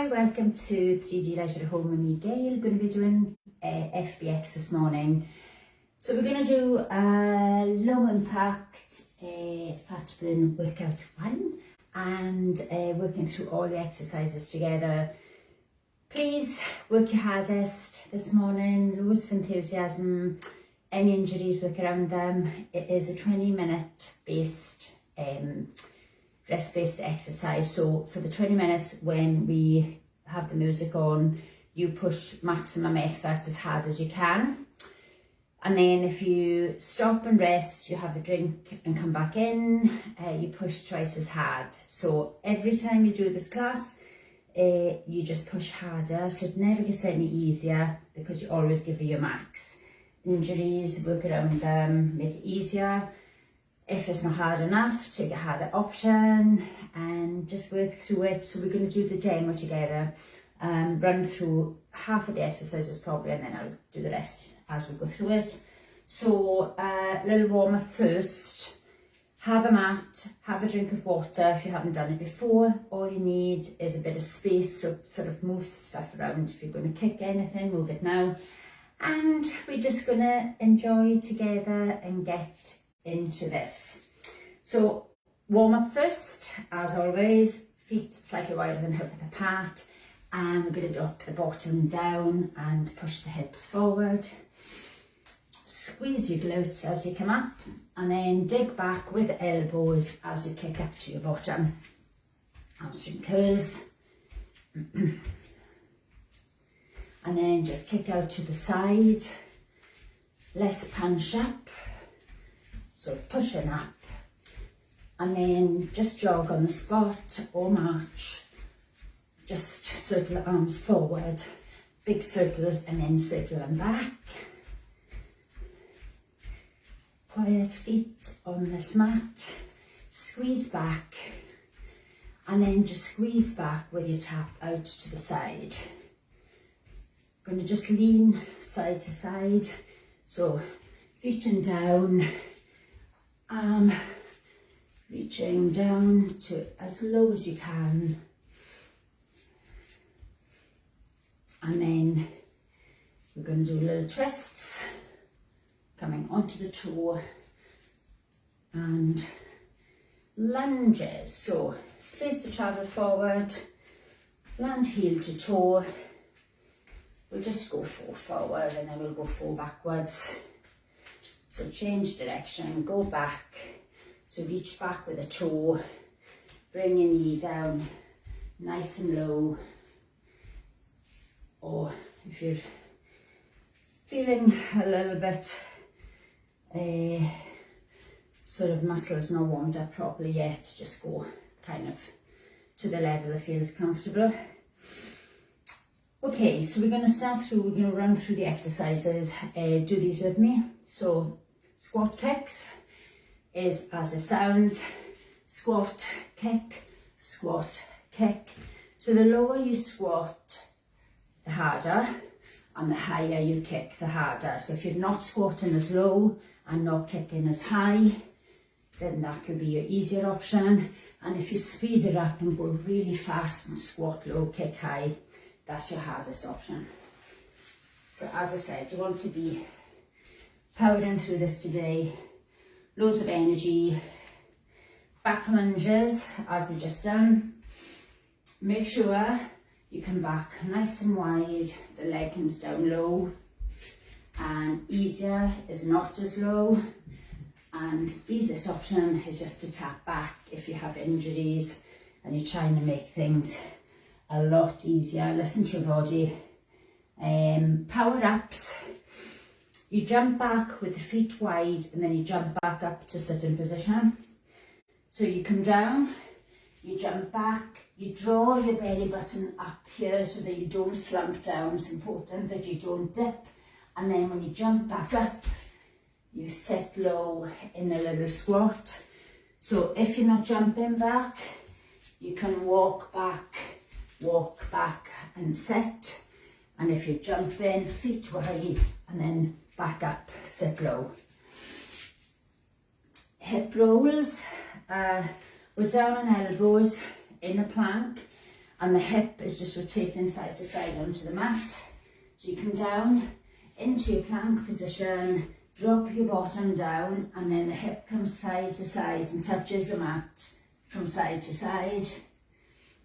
welcome to 3D Leisure at Home with me, Gail. Going to be doing FBX this morning. So we're going to do a low impact fat burn workout 1 and working through all the exercises together. Please work your hardest this morning, loads of enthusiasm, any injuries, work around them. It is a 20-minute based rest-based exercise. So for the 20 minutes when we have the music on, you push maximum effort as hard as you can. And then if you stop and rest, you have a drink and come back in, you push twice as hard. So every time you do this class, you just push harder. So it never gets any easier because you always give it your max. Injuries, work around them, make it easier. If it's not hard enough, take a harder option and just work through it. So we're going to do the demo together, run through half of the exercises probably, and then I'll do the rest as we go through it. So a little warm up first. Have a mat, have a drink of water if you haven't done it before. All you need is a bit of space, so sort of move stuff around. If you're going to kick anything, move it now. And we're just going to enjoy together and get into this. So warm up first, as always, feet slightly wider than hip width apart, and we're going to drop the bottom down and push the hips forward. Squeeze your glutes as you come up, and then dig back with elbows as you kick up to your bottom. Hamstring curls. And then just kick out to the side, less punch up. So pushing up, and then just jog on the spot or march. Just circle the arms forward, big circles, and then circle them back. Quiet feet on this mat, squeeze back, and then just squeeze back with your tap out to the side. Going to just lean side to side, so reaching down, reaching down to as low as you can, and then we're going to do little twists, coming onto the toe, and lunges. So space to travel forward, land heel to toe. We'll just go 4 forward and then we'll go 4 backwards. So change direction, go back. So reach back with a toe, bring your knee down nice and low. Or if you're feeling a little bit sort of muscles not warmed up properly yet, just go kind of to the level that feels comfortable. Okay, so we're going to run through the exercises. Do these with me. So squat kicks is as it sounds: squat, kick, squat, kick. So the lower you squat, the harder, and the higher you kick, the harder. So if you're not squatting as low and not kicking as high, then that will be your easier option. And if you speed it up and go really fast and squat low, kick high, that's your hardest option. So as I said, you want to be powering through this today. Loads of energy. Back lunges, as we just done. Make sure you come back nice and wide, the leg comes down low, and easier is not as low, and easiest option is just to tap back if you have injuries and you're trying to make things a lot easier. Listen to your body. Power ups, you jump back with the feet wide and then you jump back up to sitting position. So you come down, you jump back, you draw your belly button up here so that you don't slump down. It's important that you don't dip. And then when you jump back up, you sit low in a little squat. So if you're not jumping back, you can walk back and sit. And if you're jumping, feet wide and then back up, sit low. Hip rolls, we're down on elbows in a plank, and the hip is just rotating side to side onto the mat. So you come down into your plank position, drop your bottom down, and then the hip comes side to side and touches the mat from side to side.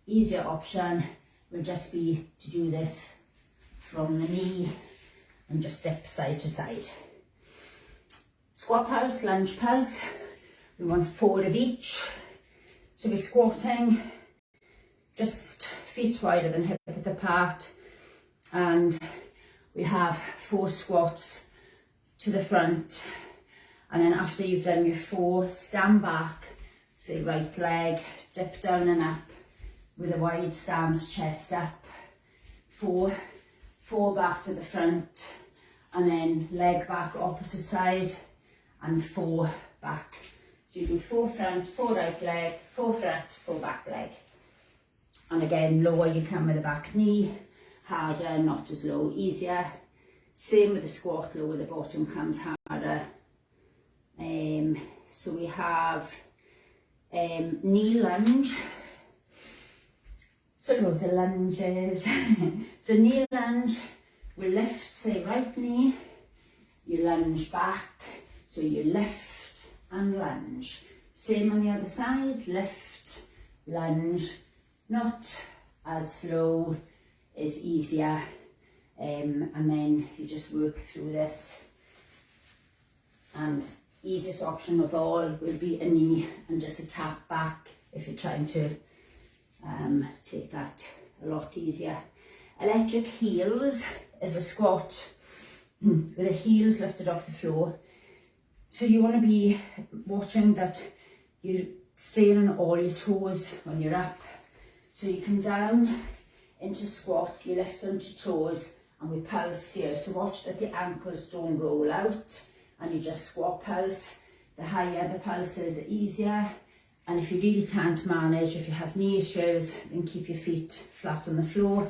Easier option will just be to do this from the knee and just step side to side. Squat pulse, lunge pulse. We want 4 of each. So we're squatting just feet wider than hip width apart, and we have 4 squats to the front, and then after you've done your 4, stand back, say right leg, dip down and up with a wide stance, chest up, 4 back to the front, and then leg back opposite side, and 4 back. So you do 4 front, 4 right leg, 4 front, 4 back leg. And again, lower you come with the back knee, harder, not as low, easier. Same with the squat, lower the bottom comes harder. So we have knee lunge. So loads of lunges. So knee lunge, we lift, say right knee, you lunge back, so you lift and lunge. Same on the other side, lift, lunge, not as slow, is easier. And then you just work through this, and easiest option of all will be a knee and just a tap back if you're trying to take that a lot easier. Electric heels is a squat with the heels lifted off the floor. So you want to be watching that you're staying on all your toes when you're up. So you come down into squat, you lift onto toes, and we pulse here. So watch that the ankles don't roll out, and you just squat pulse. The higher the pulse is, the easier. And if you really can't manage, if you have knee issues, then keep your feet flat on the floor.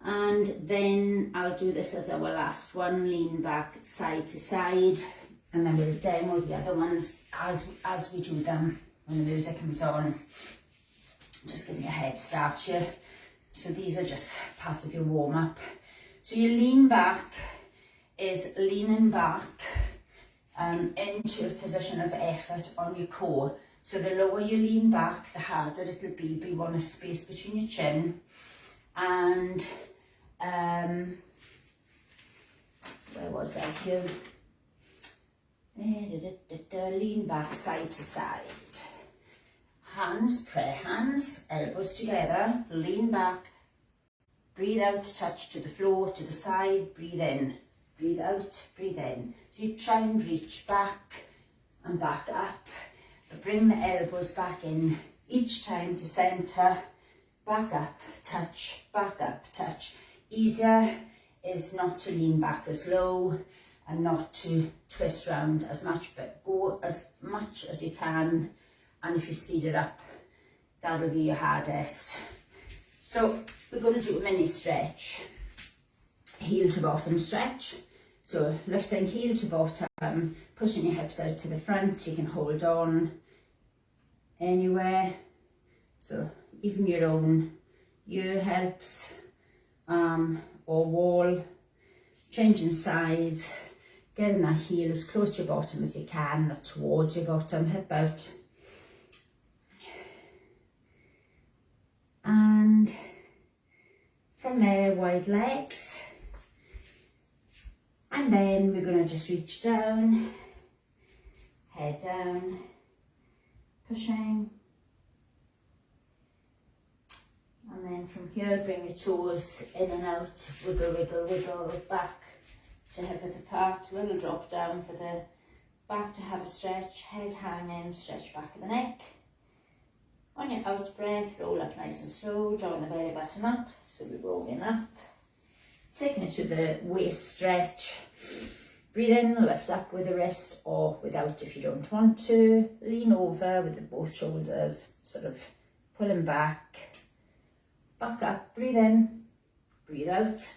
And then I'll do this as our last one, lean back side to side, and then we'll demo the other ones as we do them when the music comes on. Just give me a head start here. So these are just part of your warm-up. So your lean back is leaning back into a position of effort on your core. So the lower you lean back, the harder it'll be, but you want a space between your chin. And where was I here? Lean back side to side. Hands, prayer hands, elbows together, lean back, breathe out, touch to the floor, to the side, breathe in, breathe out, breathe in. So you try and reach back and back up, but bring the elbows back in each time to centre, back up, touch, back up, touch. Easier is not to lean back as low and not to twist round as much, but go as much as you can. And if you speed it up, that'll be your hardest. So we're going to do a mini stretch, heel to bottom stretch. So lifting heel to bottom, pushing your hips out to the front. You can hold on anywhere. So even your own ear helps, or wall. Changing sides, getting that heel as close to your bottom as you can, not towards your bottom, hip out. And from there, wide legs. And then we're going to just reach down, head down, pushing. And then from here, bring your toes in and out, wiggle, wiggle, wiggle, back to hip width apart, little drop down for the back to have a stretch, head hanging, stretch back of the neck. On your out breath, roll up nice and slow, drawing the belly button up, so we're rolling up. Taking it to the waist stretch. Breathe in, lift up with the wrist or without if you don't want to. Lean over with both shoulders, sort of pulling back. Back up, breathe in, breathe out.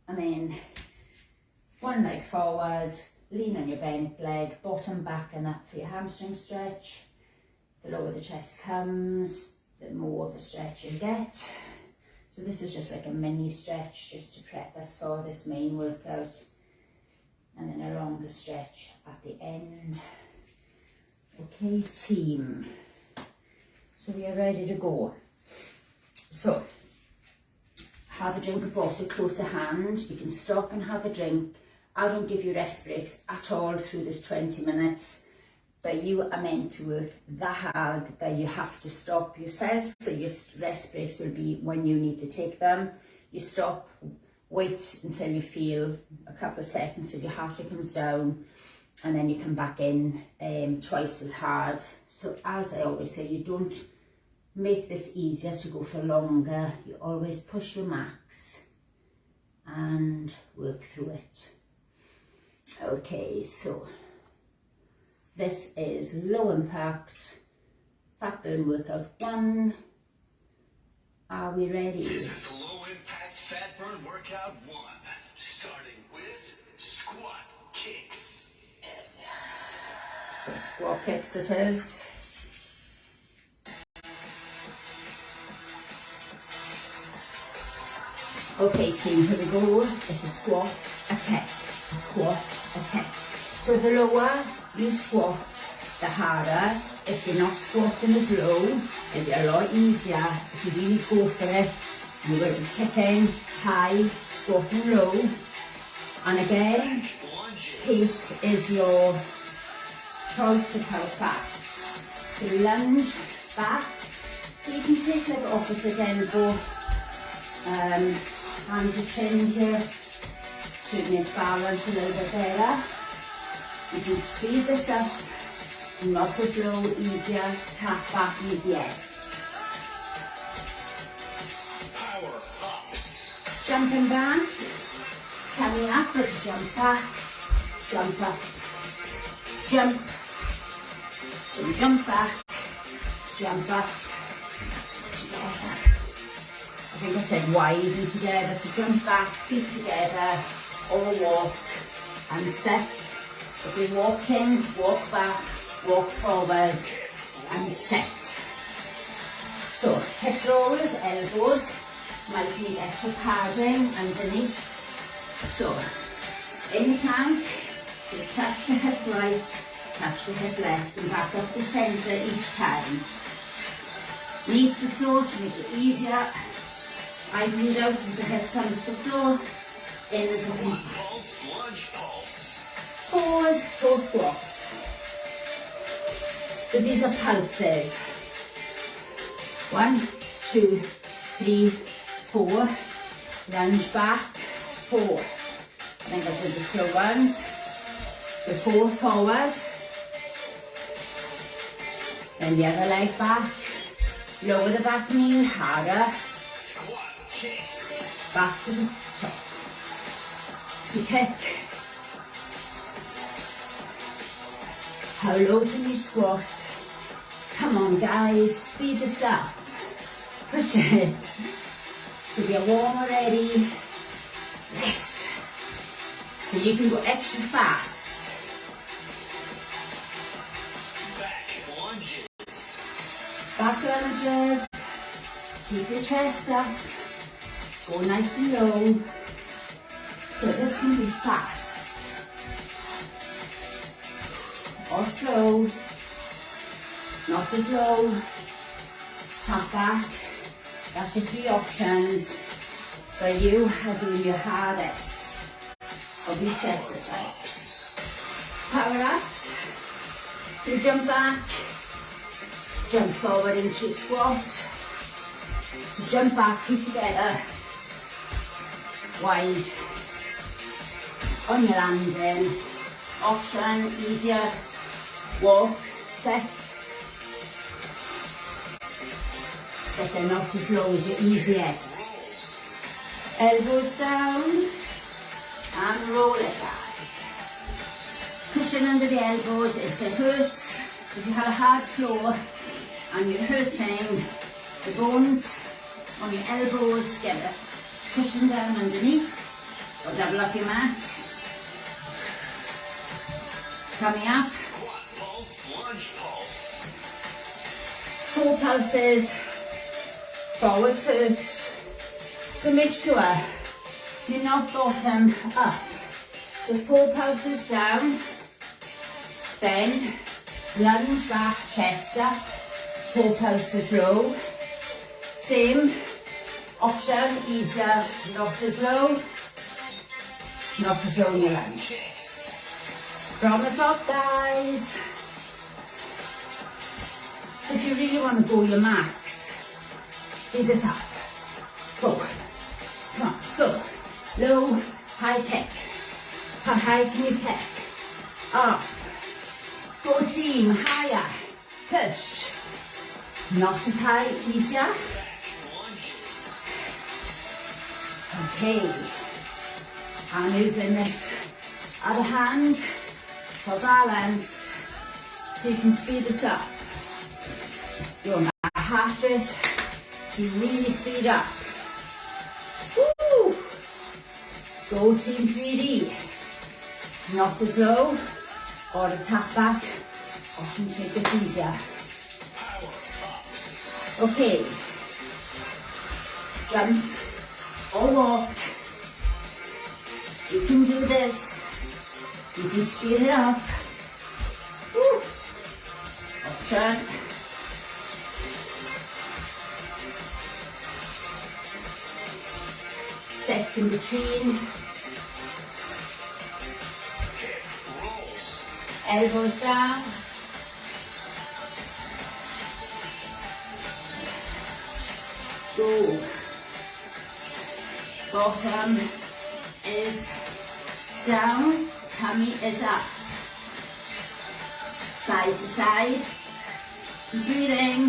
And then one leg forward, lean on your bent leg, bottom back and up for your hamstring stretch. The lower the chest comes, the more of a stretch you get. So this is just like a mini stretch just to prep us for this main workout. And then a longer stretch at the end. Okay, team. So we are ready to go. So, have a drink of water close to hand. You can stop and have a drink. I don't give you rest breaks at all through this 20 minutes. But you are meant to work that hard that you have to stop yourself. So your rest breaks will be when you need to take them. You stop, wait until you feel a couple of seconds till your heart rate comes down, and then you come back in twice as hard. So as I always say, you don't make this easier to go for longer. You always push your max and work through it. Okay, so this is low impact fat burn workout 1. Are we ready? This is the low impact fat burn workout 1, starting with squat kicks. So squat kicks it is. Okay team, here we go. It's a squat, a kick, a squat, a kick. So the lower you squat, the harder. If you're not squatting as low, it'll be a lot easier if you really go for it. You're going to be kicking high, squatting low. And again, pace is your choice of how fast. So lunge back. So you can take like opposite elbow, hand to chin here to make balance a little bit better. You can speed this up, not as low, easier, tap back, easy yes. Power ups. Jumping back, tummy up, let's jump back, jump up, jump. So jump back, jump up, together. I think I said wide and together, so jump back, feet together, or walk, and set. If you're walking, walk back, walk forward, and set. So hip rollers, elbows, might need extra padding underneath. So in plank, you touch your hip right, touch your hip left, and back up to centre each time. Knees to floor to make it easier. I breathe out as the hip comes to floor. In as a One pulse, lunge pulse. 4 squats. So these are pulses. 1, 2, 3, 4. Lunge back, 4. Then go to the slow ones. So 4 forward. Then the other leg back. Lower the back knee, harder. Squat kicks. Back to the top. So kick. How low can you squat? Come on guys, speed this up. Push it. So we are warm already. Yes. So you can go extra fast. Back lunges. Back lunges. Keep your chest up. Go nice and low. So this can be fast. Or slow, not as low, tap back. That's your 3 options for you as doing your hardest of each exercise. Power ups, so jump back, jump forward into your squat. So jump back, feet together, wide, on your landing, option, easier. Walk, set. Set them not as low as your easiest. Elbows down and roll it, guys. Cushion under the elbows if it hurts. If you have a hard floor and you're hurting the bones on your elbows, get a cushion down underneath or double up your mat. Tummy up. Lunge pulse. 4 pulses, forward first. So make sure you're not bottom up. So 4 pulses down, then lunge back, chest up, 4 pulses low. Same option, easier, not as low in your lunge. From the top, guys. So if you really want to go your max, speed this up. Go. Come on, go. Low, high kick. How high can you kick? Up. Go team, higher. Push. Not as high, easier. Okay. I'm using this other hand for balance, so you can speed this up. You want that heart rate to really speed up. Woo! Go team 3D. Not as low, or a tap back, or can make this easier. Okay. Jump or walk. You can do this. You can speed it up. Woo. Option. Set in between. Elbows down. Go. Bottom is down, tummy is up. Side to side. Breathing.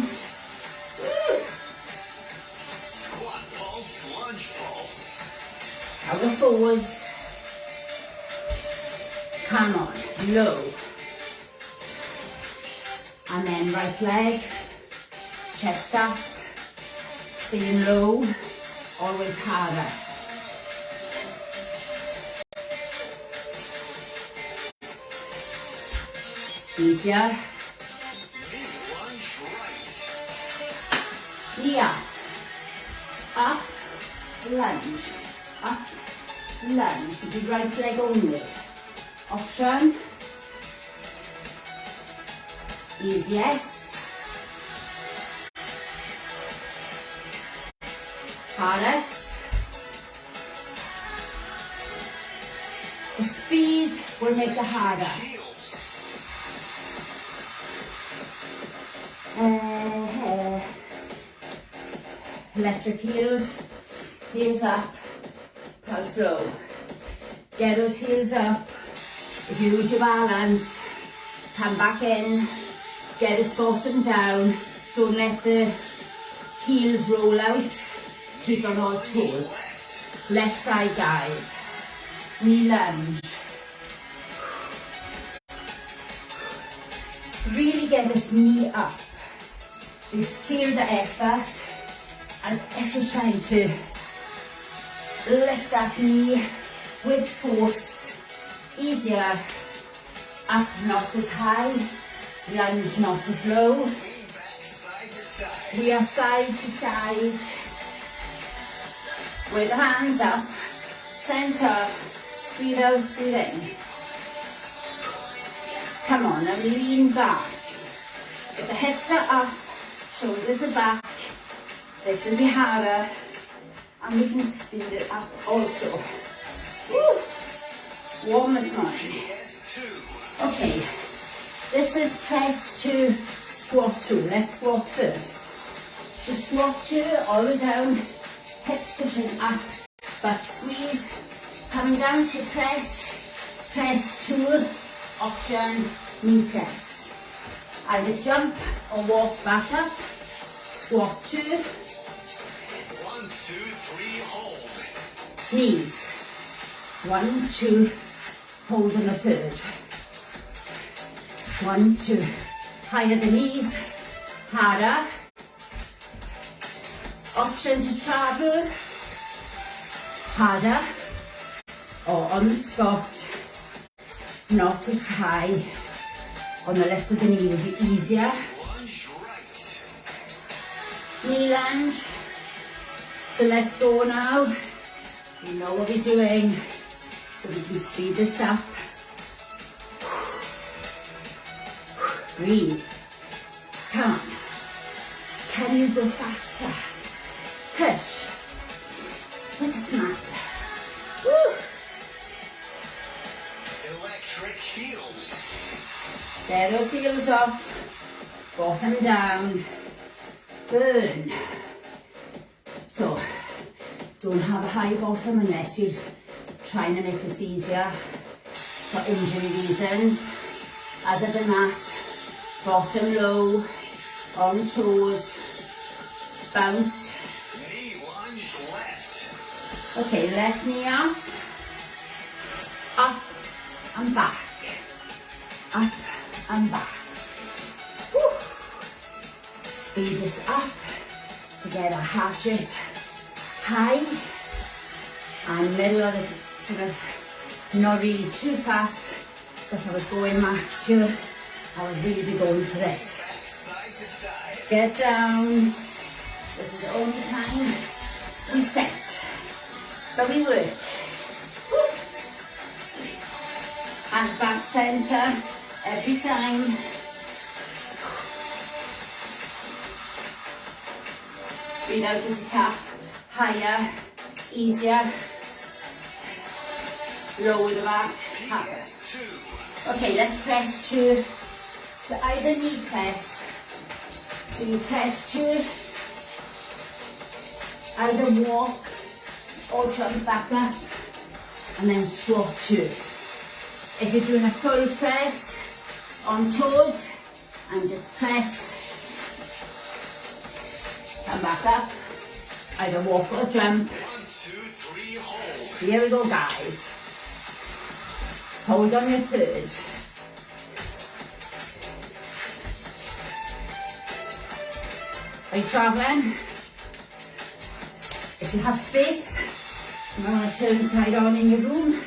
Woo. Squat pulse, lunge pulse. Power forwards. Come on, low. And then right leg, chest up, staying low, always harder. Easier. Knee up, lunge, up, lunge. Do right leg only. Option. Easiest. Hardest. The speed will make it harder. Electric heels, heels up, how slow. Get those heels up. If you lose your balance, come back in, get this bottom down. Don't let the heels roll out. Keep on all toes. Left side, guys. Knee lunge. Really get this knee up. You feel the effort as if you're trying to lift that knee with force. Easier. Up, not as high. Lunge, not as low. We are side to side. With the hands up. Center. Breathe out, breathe in. Come on, and lean back. If the hips are up, shoulders are back. This will be harder, and we can speed it up also. Woo! Warm this morning. Okay, this is press to squat 2. Let's squat first. So squat 2, all the way down, hips pushing up, butt squeeze. Coming down to press 2, option, knee press. Either jump or walk back up, squat 2. 1, 2, 3, hold. Knees. 1, 2, hold on a third. 1, 2. Higher the knees, harder. Option to travel, harder, or on the spot, not as high. On the left of the knee will be easier. Lunge right. knee lunge. So let's go now. We know what we're doing, so we can speed this up. Breathe. Come on. Can you go faster? Push. With a smile. Woo. Electric heels. There those heels up. Bottom down. Burn. So, don't have a high bottom unless you're trying to make this easier for injury reasons. Other than that, bottom low, on toes, bounce. Knee lunge left. Okay, left knee up and back, up and back. Woo. Speed this up to get a heart rate high and middle of it, sort of not really too fast. If I was going max here, I would really be going for this. Back side to side. Get down. This is the only time we set, but we work. Woo. Hands back center every time. Breathe out as you tap. Higher, easier. Lower the back. PS2. Okay, let's press to either knee press. So you press to either walk or jump back up and then squat two. If you're doing a full press on toes and just press, come back up, either walk or jump. 1, 2, 3, hold. Here we go, guys. Hold on your third. Are you traveling? If you have space, you might want to turn side on in your room.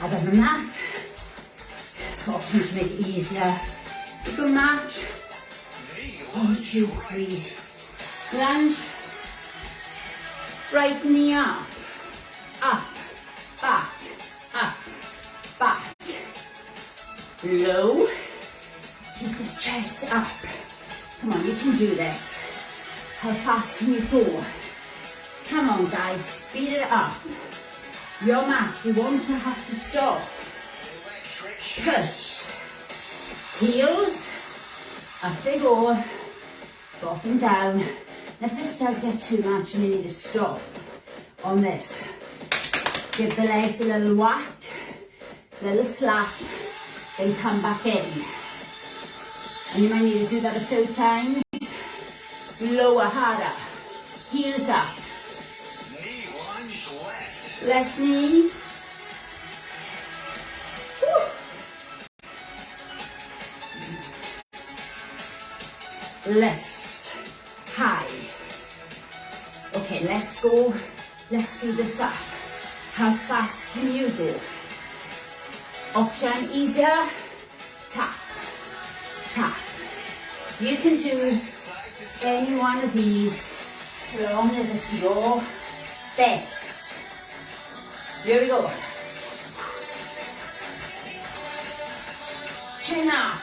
Other than that, option to make it easier. You can match. Knee 1, lunge 2, right. 3. Lunge. Right knee up, back, up, back. Low. Keep this chest up. Come on, you can do this. How fast can you go? Come on, guys, speed it up. Your mat, you won't have to stop. Electric Push. Heels. Up they go. Bottom down. Now if this does get too much and you need to stop on this, give the legs a little whack, a little slap, then come back in. And you might need to do that a few times. Lower, harder. Heels up. knee lunge left. Left knee. Woo. Left. High. Okay, let's go. Let's do this up. How fast can you go? Option easier. Tap. Tap. You can do any one of these so long as it's your best. Here we go. Chin up.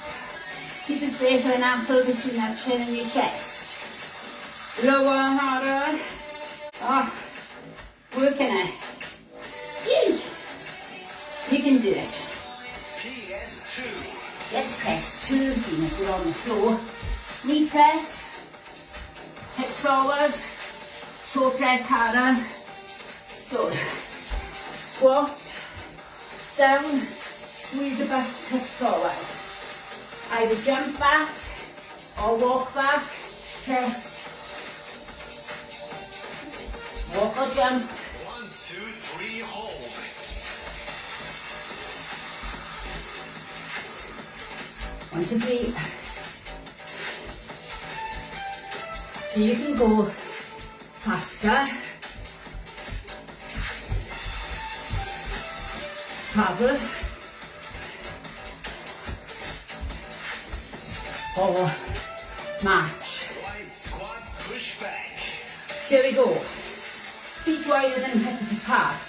Keep the space of an apple between that chin and your chest. Lower, harder. Oh, working it. Yay. You can do it. PS2. Let's press two, unless we're on the floor. Knee press, hips forward, toe press harder. So, squat, down, squeeze the butt, hips forward. Either jump back or walk back, press. Walk or jump. 1, 2, 3, hold. One, two, three. So you can go faster. Travel. Or match. Wide squat, push back. Here we go. Feet wider than hips apart.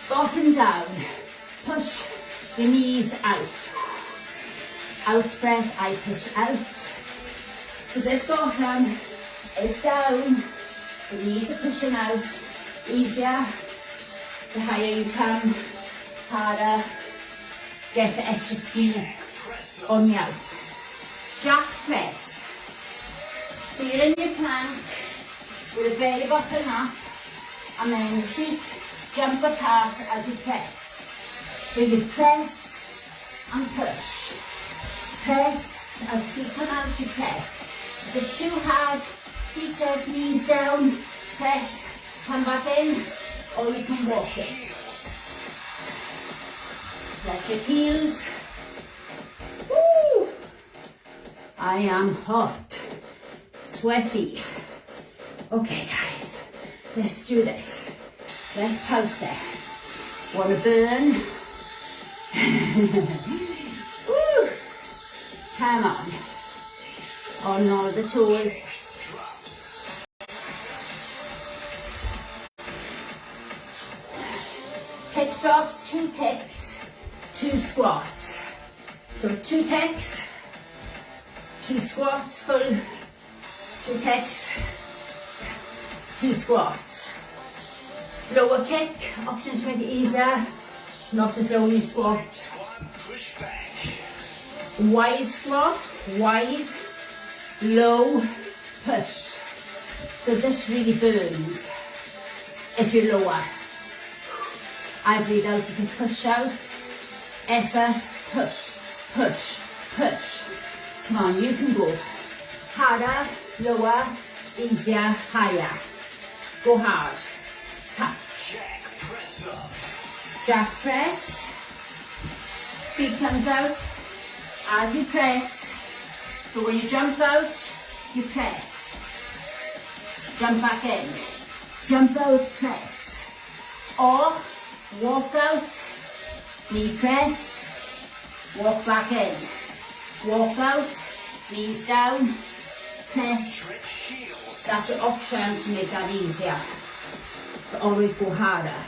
Bottom down. Push the knees out. Out breath, I push out. So this bottom is down. The knees are pushing out. Easier. The higher you come, harder. Get the extra squeeze on the out. Jack press. So you're in your plank with a belly button up, and then the feet jump apart as you press. So you press and push. Press, as feet come out, you press. If it's too hard, feet up, knees down, press, come back in, or you can walk it. Let your heels. Woo! I am hot, sweaty. Okay guys, let's do this. Let's pulse it. Wanna burn? Woo! Come on. On all the toes. Kick drops, 2 kicks, 2 squats. So 2 kicks, 2 squats, full, 2 kicks, 2 squats. Lower kick, option to make it easier, not as low as you squat. Push back. Wide squat, wide, low, push. So this really burns if you're lower. I breathe out as I push out, effort, push, push, push. Come on, you can go harder, lower, easier, higher. Go hard, tough. Jack press up. Jack press. Feet comes out as you press. So when you jump out, you press. Jump back in. Jump out, press. Or walk out, knee press, walk back in. Walk out, knees down, press. That's your option to make that easier. But always go harder.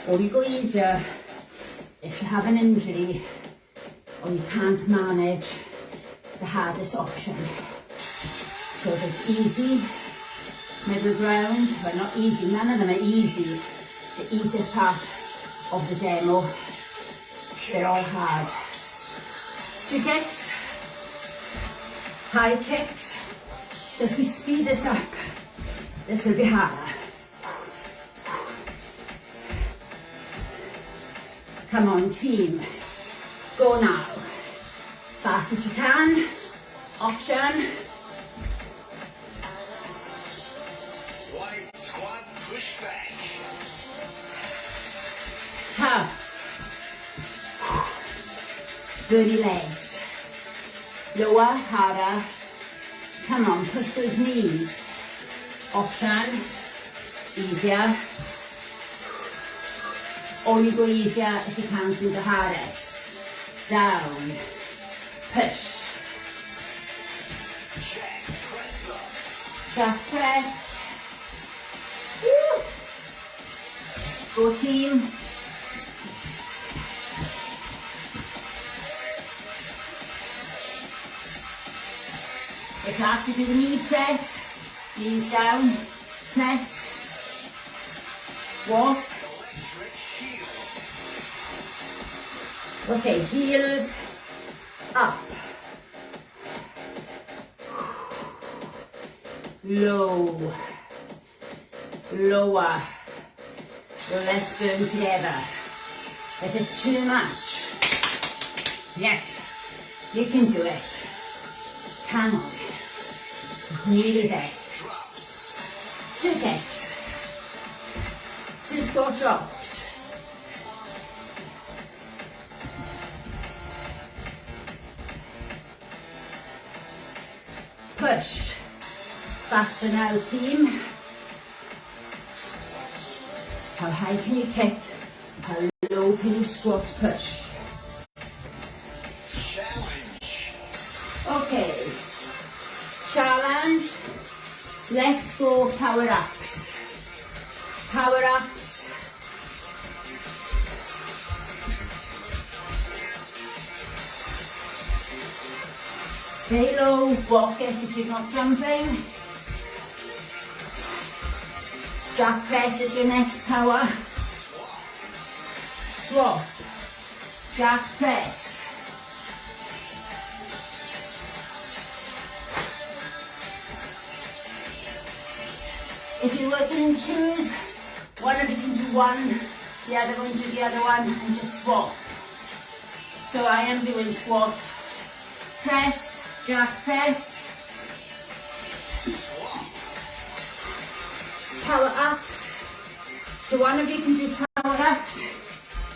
Or you go easier if you have an injury or you can't manage the hardest option. So there's easy, middle ground, well not easy, none of them are easy. The easiest part of the demo, they're all hard. 2 kicks, high kicks. So if we speed this up, this will be harder. Come on team, go now. Fast as you can, option. Wide squat, push back. Tough. Dirty legs. Lower, harder. Come on, push those knees. Option. Easier. Or you go easier if you can't do the hardest. Down. Push. Jack press. Woo. Go team. If you have to do the knee press, knees down, press, walk. Okay, heels up, low, lower. So let's burn together. If it's too much, yeah, you can do it. Come on. Nearly there. 2 kicks. 2 squat drops. Push. Faster now, team. How high can you kick? How low can you squat push? Challenge. Okay. Challenge. Let's go power ups. Power ups. Stay low, walk it if you're not jumping. Jack press is your next power. Swap. Jack press. If you're working in twos, one of you can do one, the other one do the other one, and just swap. So I am doing squat, press, jack press, power ups. So one of you can do power ups,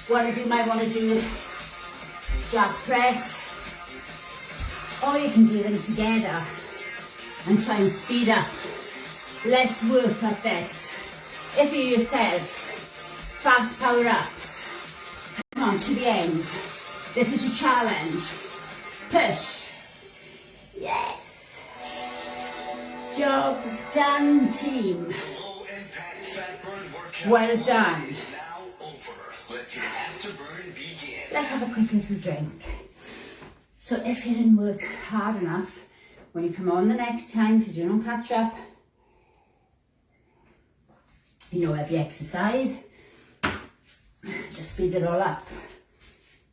one of you might want to do jack press, or you can do them together and try and speed up. Let's work at this. If you yourself, fast power ups, hang on to the end. This is your challenge. Push. Yes. Job done, team. Low impact fat burn workout Well done. is now over. Let the afterburn begin. Let's have a quick little drink. So if you didn't work hard enough, when you come on the next time, if you do not catch up, you know every exercise, just speed it all up.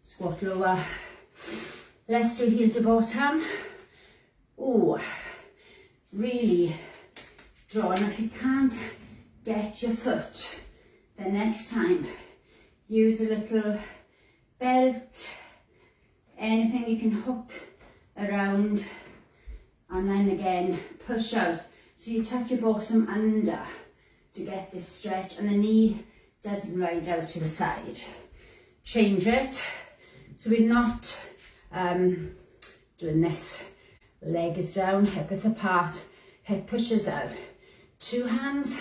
Squat lower. Let's do heel to bottom. Oh, really draw. And if you can't get your foot, then next time use a little belt, anything you can hook around, and then again push out. So you tuck your bottom under to get this stretch, and the knee doesn't ride out to the side. Change it. So we're not doing this. Leg is down, hip width apart, hip pushes out. Two hands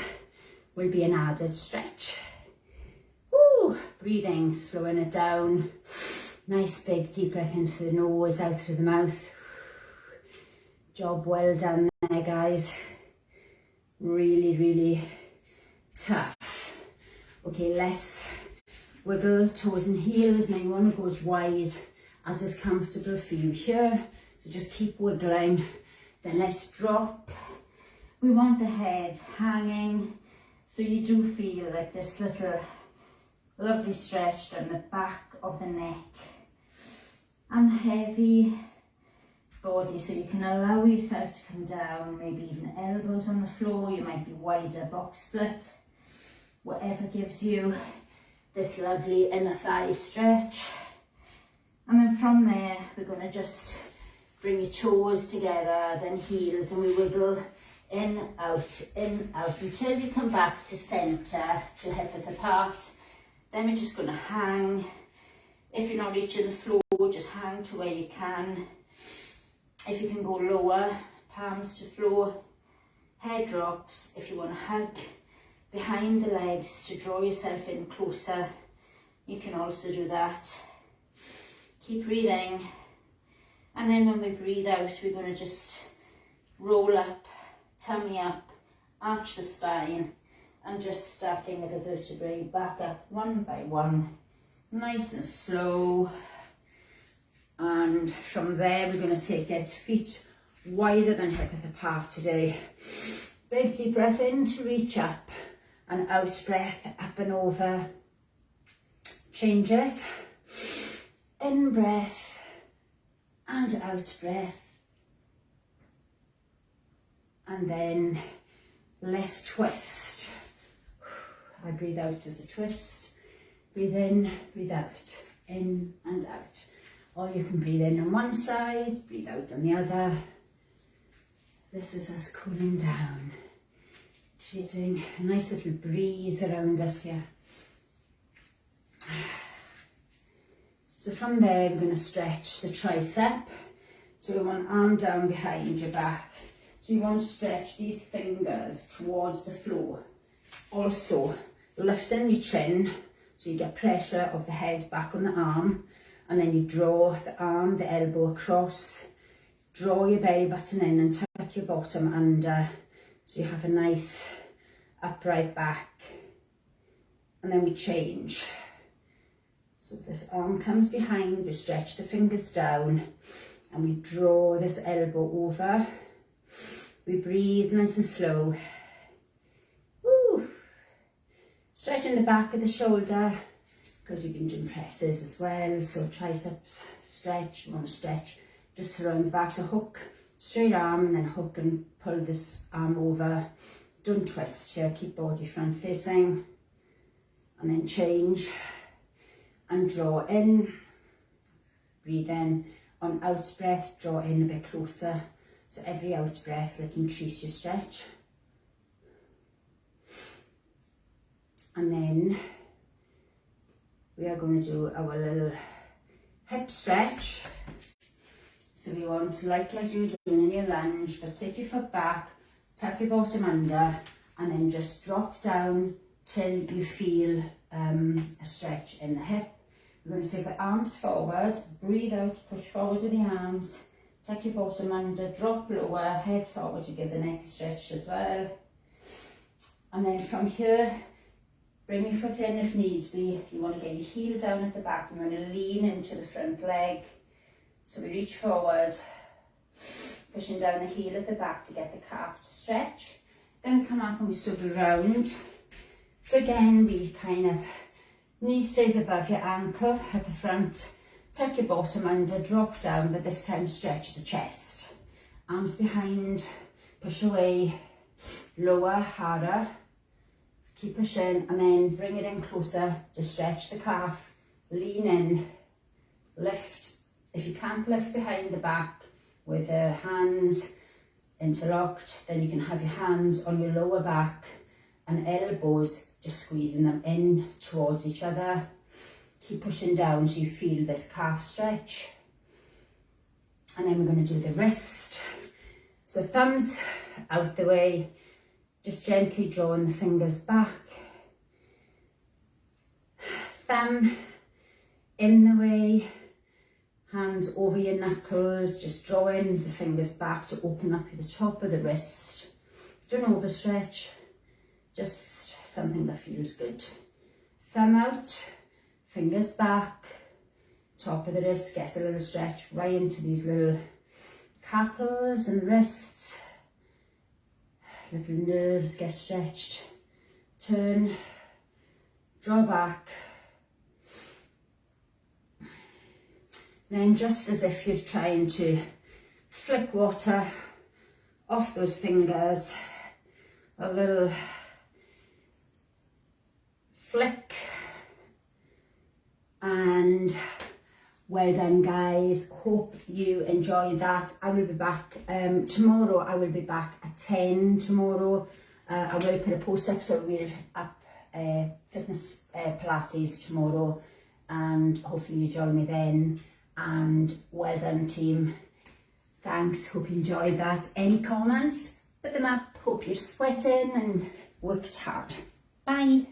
will be an added stretch. Woo! Breathing, slowing it down. Nice big deep breath in through the nose, out through the mouth. Job well done there, guys. Really, really tough. Okay, let's wiggle toes and heels. Now you want to go as wide as is comfortable for you here. So just keep wiggling. Then let's drop. We want the head hanging, so you do feel like this little lovely stretch down the back of the neck. And heavy body, so you can allow yourself to come down, maybe even elbows on the floor. You might be wider box split. Whatever gives you this lovely inner thigh stretch. And then from there, we're going to just bring your toes together, then heels, and we wiggle in, out, until you come back to centre, to hip width apart. Then we're just going to hang. If you're not reaching the floor, just hang to where you can. If you can go lower, palms to floor, head drops. If you want to hug behind the legs to draw yourself in closer, you can also do that. Keep breathing, and then when we breathe out, we're going to just roll up, tummy up, arch the spine, and just stacking the vertebrae back up one by one, nice and slow. And from there, we're going to take it feet wider than hip width apart today. Big deep breath in to reach up, and out breath up and over. Change it. In breath and out breath. And then let's twist. I breathe out as a twist. Breathe in, breathe out. In and out. Or you can breathe in on one side, breathe out on the other. This is us cooling down, creating a nice little breeze around us here. So from there, we're going to stretch the tricep. So we want arm down behind your back. So you want to stretch these fingers towards the floor. Also, lifting your chin, so you get pressure of the head back on the arm. And then you draw the arm, the elbow across, draw your belly button in and tuck your bottom under so you have a nice upright back. And then we change. So this arm comes behind, we stretch the fingers down and we draw this elbow over. We breathe nice and slow. Woo. Stretching the back of the shoulder because you've been doing presses as well. So triceps stretch, you want to stretch just around the back. So hook, straight arm, and then hook and pull this arm over. Don't twist here, keep body front facing. And then change and draw in, breathe in. On out breath, draw in a bit closer. So every out breath, like increase your stretch. And then we are going to do our little hip stretch. So we want to, like as you were doing in your lunge, but take your foot back, tuck your bottom under, and then just drop down till you feel a stretch in the hip. We're going to take the arms forward, breathe out, push forward with the arms, tuck your bottom under, drop lower, head forward to give the neck a stretch as well. And then from here, bring your foot in if needs be. You want to get your heel down at the back and you want to lean into the front leg. So we reach forward, pushing down the heel at the back to get the calf to stretch. Then we come up and we swivel around. So again, we kind of, knee stays above your ankle at the front, tuck your bottom under, drop down, but this time stretch the chest. Arms behind, push away, lower, harder, keep pushing, and then bring it in closer to stretch the calf, lean in, lift. If you can't lift behind the back with the hands interlocked, then you can have your hands on your lower back and elbows, just squeezing them in towards each other. Keep pushing down so you feel this calf stretch. And then we're going to do the wrist. So thumbs out the way, just gently drawing the fingers back. Thumb in the way, hands over your knuckles, just drawing the fingers back to open up the top of the wrist. Don't overstretch, just something that feels good. Thumb out, fingers back, top of the wrist gets a little stretch right into these little carpals and wrists. Little nerves get stretched. Turn, draw back. Then just as if you're trying to flick water off those fingers, a little flick, and well done guys. Hope you enjoyed that. I will be back tomorrow. I will be back at 10 tomorrow. I will put a post up, so we're up fitness Pilates tomorrow, and hopefully you join me then. And well done team, thanks, hope you enjoyed that. Any comments, put them up. Hope you're sweating and worked hard. Bye.